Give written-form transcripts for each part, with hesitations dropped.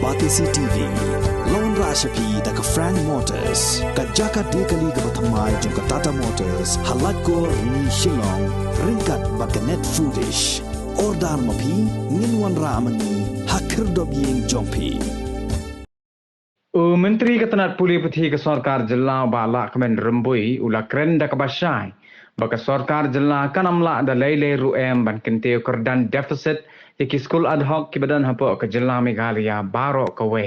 Batisi TV, Lone Rashapi da ka Frank Motors, ka Jaka Dekali ka Batamai jong ka Tata Motors, halat ko ni Shillong, ringkat ba ka Net Foodish, Ordar Mapi, Ninwan Ramani, Hakir Dobyeng Jongpi. Menteri Ketenat Puli Peti ke Sarkar Jela Balak Kemen Rembui ula keren dak basai baka Sarkar Jela kanamla da lele ruem ban kenteu kerdan deficit yaki skul ad hoc ki badan hapo ke Jela Meghalaya baro kawe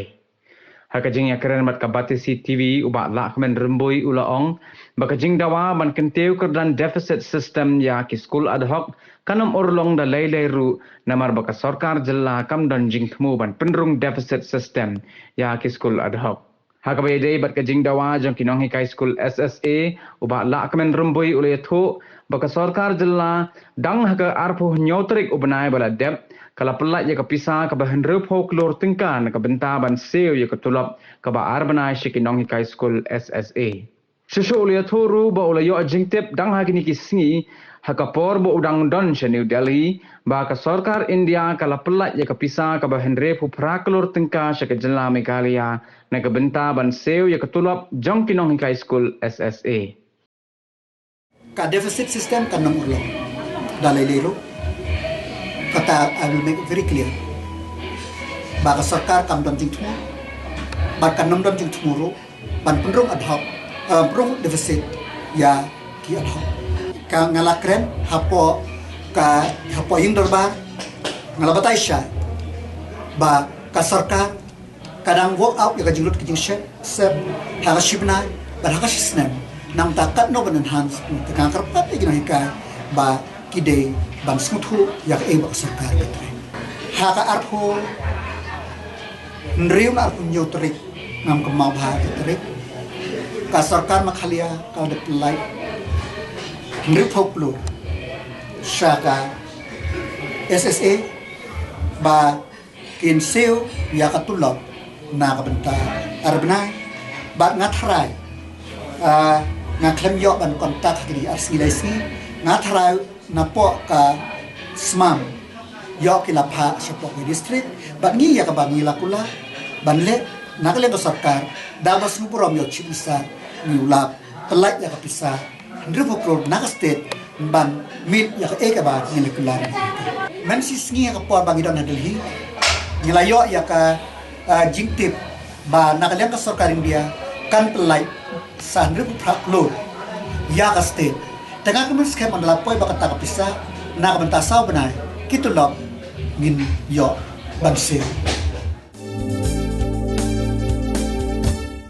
haka jing ya keren mat ka Batisi TV uba la Kemen Rembui ula ong baka jing dawa ban kenteu kerdan deficit system ya ki skul ad hoc kanam orlong da lele ru namar baka Sarkar Jela kam dan jing temu ban penrung deficit system ya ki skul ad hoc haka bayday bat ka jing dawa jong kinong hikai skul SSA uba la Kemen Rembui ula yathu baka Sarkar Jela dang haka arpo nyotrik ubanai bala dep kala pelat ya kapisa ka bahan rup lor tingkan ka benta ban seo ya katulap ka ba arbanai shikinong hikai skul SSA Shushu ulia thuru ba ula yo jingtip dang hakini kisngi hakapor bo udang don she New Delhi ba ka Sarkar India kala pelat ya kapisa ka bahan repu praklor tingka she ka Jela Meghalaya na ka benta ban seo ya katulap jong kinong hikai skul SSA ka deficit system kan nomor lo dalai lelo kata I will make it very clear baka Sarkar kam dam jing thumu baka nom dam jing thumu ro ban penrong ad hoc penrong deficit ya ki ad hoc ka ngalakren hapo yung darbar ngalabatai sya ba ka Sarkar kadang walk out ya ka jinglut ki jing sep harashibna ban hakashisnem nang takat no ban enhance ka karpat igina hikai ba kide ban smuthu yak bak Sarkar betre haka arho nrium arho nyotrik ngam kemau bha betre ka Sarkar Meghalaya ka de plai nrip hoklo shaka SSA ba kin seo ya katulok na ka benta arbnai ba ngathrai ngaklem yo ban kontak kidi arsilasi ngathrai napo ka smam yo kilapha sepok district bangi ya ka bangi lakula banle nakle to Sarkar dabas nupurom yo chibisa niulap telak ya ka pisa ndrupo pro nak state ban mit ya ka eka ba nilikular men sisngi ya ka por bangi don Delhi nilayo ya ka jingtip ba nakle ka Sarkar India kan telai sandrupo praklo ya ka state tengah kemen skem adalah poi baka taka pisa na kabanta saw banay kitulok ngin yo banse